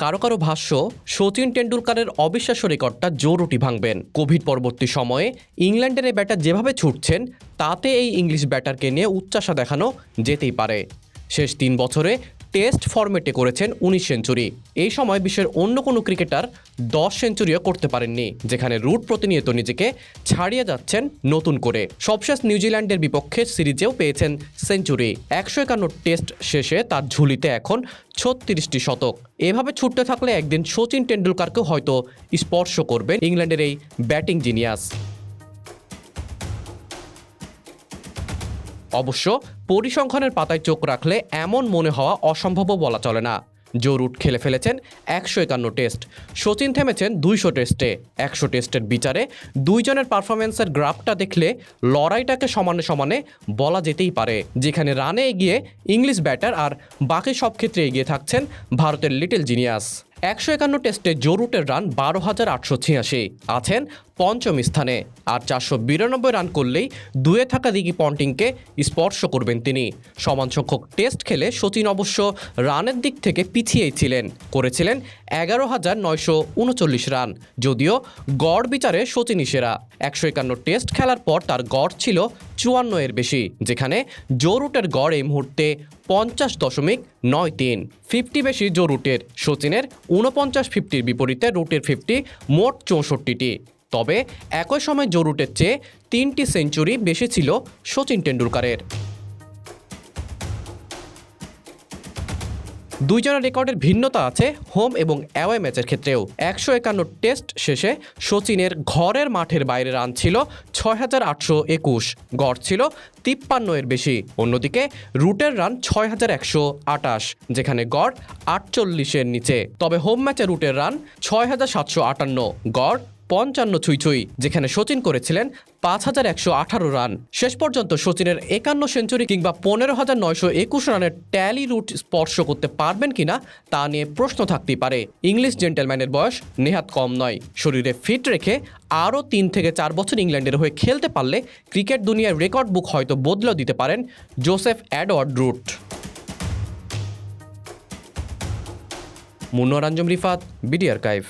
কারো কারো ভাষ্য, শচীন টেন্ডুলকারের অবিশ্বাস্য রেকর্ডটা জো রুটি ভাঙবেন। কোভিড পরবর্তী সময়ে ইংল্যান্ডের এই ব্যাটার যেভাবে ছুটছেন তাতে এই ইংলিশ ব্যাটারকে নিয়ে উচ্চাসা দেখানো যেতেই পারে। শেষ 3 বছরে টেস্ট ফরম্যাটে করেছেন 19 সেঞ্চুরি। এই সময় বিশ্বের অন্য কোনো ক্রিকেটার 10 সেঞ্চুরিও করতে পারেননি, যেখানে রুট প্রতিনিয়ত নিজেকে ছাড়িয়ে যাচ্ছেন নতুন করে। সবশেষ নিউজিল্যান্ডের বিপক্ষে সিরিজেও পেয়েছেন সেঞ্চুরি। 151 টেস্ট শেষে তার ঝুলিতে এখন 36টি শতক। এভাবে ছুটতে থাকলে একদিন শচীন টেন্ডুলকারকেও হয়তো স্পর্শ করবেন ইংল্যান্ডের এই ব্যাটিং জিনিয়াস। অবশ্য পরিসংখ্যানের পাতায় চোখ রাখলে এমন মনে হওয়া অসম্ভবও বলা চলে না। জো রুট খেলে ফেলেছেন 151 টেস্ট, শচীন থেমেছেন 200 টেস্টে। 100 টেস্টের বিচারে দুইজনের পারফরমেন্সের গ্রাফটা দেখলে লড়াইটাকে সমানে সমানে বলা যেতেই পারে, যেখানে রানে এগিয়ে ইংলিশ ব্যাটার আর বাকি সব ক্ষেত্রে এগিয়ে থাকছেন ভারতের লিটল জিনিয়াস। 151 টেস্টে জো রুটের রান 12,886, আছেন পঞ্চম স্থানে। আর 492 রান করলেই দুয়ে থাকা রিকি পন্টিংকে স্পর্শ করবেন তিনি। সমান সংখ্যক টেস্ট খেলে শচীন অবশ্য রানের দিক থেকে পিছিয়েই ছিলেন, করেছিলেন 11,939 রান, যদিও গড় বিচারে শচীনই সেরা। 151 টেস্ট খেলার পর তার গড় ছিল 54 এর বেশি, যেখানে জো রুটের গড় এই মুহূর্তে 50.93। 50 বেশি জো রুটের, শচীনের 49-50-র বিপরীতে রুটের 50 মোট 64টি। তবে একই সময় জো রুটের চেয়ে 3টি সেঞ্চুরি বেশি ছিল শচীন টেন্ডুলকারের। দুইজনের রেকর্ডের ভিন্নতা আছে হোম এবং অ্যাওয়ে ম্যাচের ক্ষেত্রেও। 151 টেস্ট শেষে শচীনের ঘরের মাঠের বাইরে রান ছিল 6,821, গড় ছিল 53 এর বেশি। অন্যদিকে রুটের রান 6,128, যেখানে গড় 48-এর নিচে। তবে হোম ম্যাচে রুটের রান 6,758, গড় 55 ছুঁই, যেখানে শচীন করেছিলেন 5,118 রান। শেষ পর্যন্ত শচীনের 51 সেঞ্চুরি কিংবা 15,921 রানের ট্যালি রুট স্পর্শ করতে পারবেন কিনা তা নিয়ে প্রশ্ন থাকতেই পারে। ইংলিশ জেন্টেলম্যানের বয়স নেহাত কম নয়, শরীরে ফিট রেখে আরও 3 থেকে 4 বছর ইংল্যান্ডের হয়ে খেলতে পারলে ক্রিকেট দুনিয়ার রেকর্ড বুক হয়তো বদলেও দিতে পারেন জোসেফ এডওয়ার্ড রুট। মুন্নার আঞ্জুম রিফাত, বিডি আর্কাইভ।